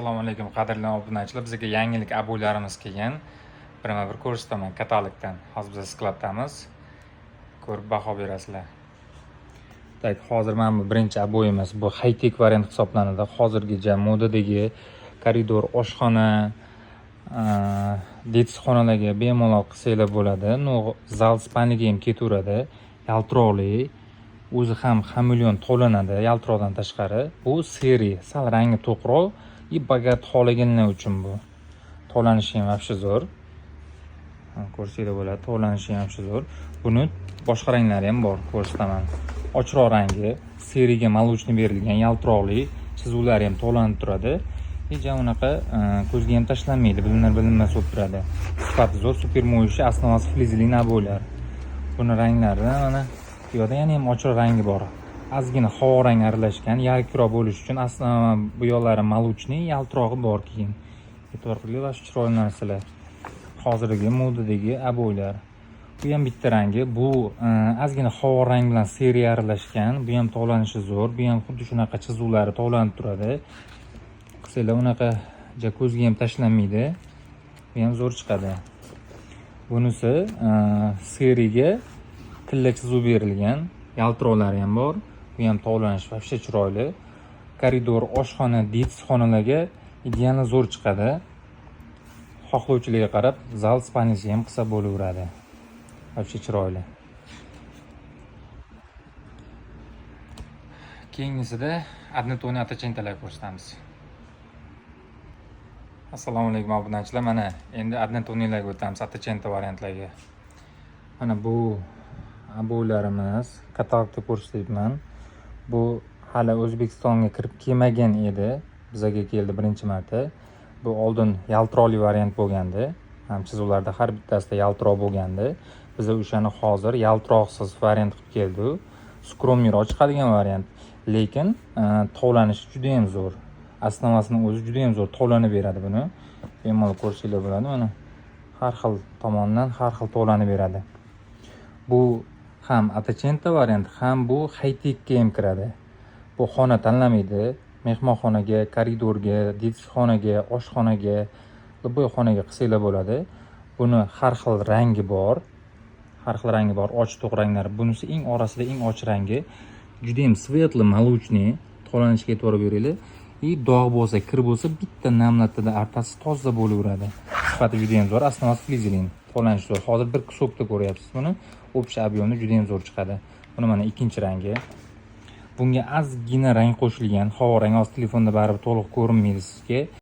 Assalomu alaykum qadrli obunachilar. Bizga yangilik abo'ylarimiz kelgan. Birma-bir ko'rsataman katalogdan. Hozir biz skladamiz. Ko'rib baho berasizlar. Tak, hozir mana bu birinchi abo'yimiz. Bu high-tech variant hisoblanadi. Hozirgi modadagi koridor, oshxona, detskxonalarga bemalol qilsanglar bo'ladi. Zal spaniga ham ketaveradi. Yaltiroqli. O'zi ham xameleon to'lanadi yaltiroqdan tashqari. Bu seri, sal rangi to'qroq. Bogat xohlaganlar uchun bu. To'lanishi ham вообще zo'r. Ko'rsanglar bo'ladi, to'lanishi ham вообще zo'r. Buni boshqa ranglari ham bor, ko'rsataman. Ochroq rangi, seriga молочный berilgan, yaltiroqli, chizuvlari ham to'lanib turadi. Unaqa ko'zga ham tashlanmaydi, bilinmas bo'lib turadi. Sifati zo'r, super mo'yishi, основasi flizeli abo'ylar. Buni ranglari mana bu yerda yana ham ochroq rangi bor. Ozgina havo rang aralashgan, yarkroq bo'lish uchun aslida bu yo'llari молочный, yaltirog'i bor keyin. E'tibor qilinglar, chiroyli narsalar. Hozirgi modadagi abo'ylar. Bu ham bitta rangi. Bu ozgina havo rang bilan seriya aralashgan. Bu ham to'lanishi zo'r. Bu ham xuddi shunaqa chizuvlari to'lanib turadi. Qilsanglar unaqa ko'zga ham tashlanmaydi. Bu ham zo'r chiqadi. Bunisi seriyaga tilla chizuv berilgan, yaltiroqlari ham bor. Bu ham to'lanish вообще chiroyli. Koridor, oshxona, detskxonalarga idealni zo'r chiqadi. Xohlovchilarga qarab zal spanish ham qilsa bo'laveradi. Вообще chiroyli. Keyingisida однотонный atacentalar ko'rsatamiz. Assalomu alaykum obunachilar. Mana endi однотонныйlarga o'tamiz, atacenta variantlarga. Mana bu abo'ylarimiz katalogda ko'rsatyapman. Bu hali O'zbekistonga kirib kelmagan edi. Bizga keldi birinchi marta. Bu oldin yaltiroqli variant bo'lgandi. Ham chizuvlarda har bittasida yaltiroq bo'lgandi. Biz o'shani hozir yaltiroqsiz variant qilib keldik. Skromniroq chiqadigan variant. Lekin to'lanishi juda ham zo'r. Основасini o'zi juda ham zo'r to'lanib beradi buni. Bemalol ko'rsanglar bo'ladi. Mana har xil tomondan har xil to'lanib beradi. Bu ham atacenta variant, ham bu high-techga ham kiradi. Bu xona tanlamaydi. Mehmonxonaga, koridorga, detskxonaga, oshxonaga, любой xonaga qilsanglar bo'ladi. Buni har xil rangi bor. Har xil rangi bor, och-to'q ranglar. Bunisi eng orasida eng och rangi. Juda ham svetli, молочный, to'lanishiga e'tibor beringlar. Dog' bo'lsa, kir bo'lsa, bitta namlatida artasi toza bo'laveradi. Sifati juda ham zo'r, основasi flizeli. To'lanishi zo'r. Hozir bir kusokda ko'ryapsiz buni. Общий объемni juda ham zo'r chiqadi. Buni mana ikkinchi rangi. Bunga ozgina rang qo'shilgan. Havo rangi hozir telefonda baribir to'liq ko'rinmaydi sizga.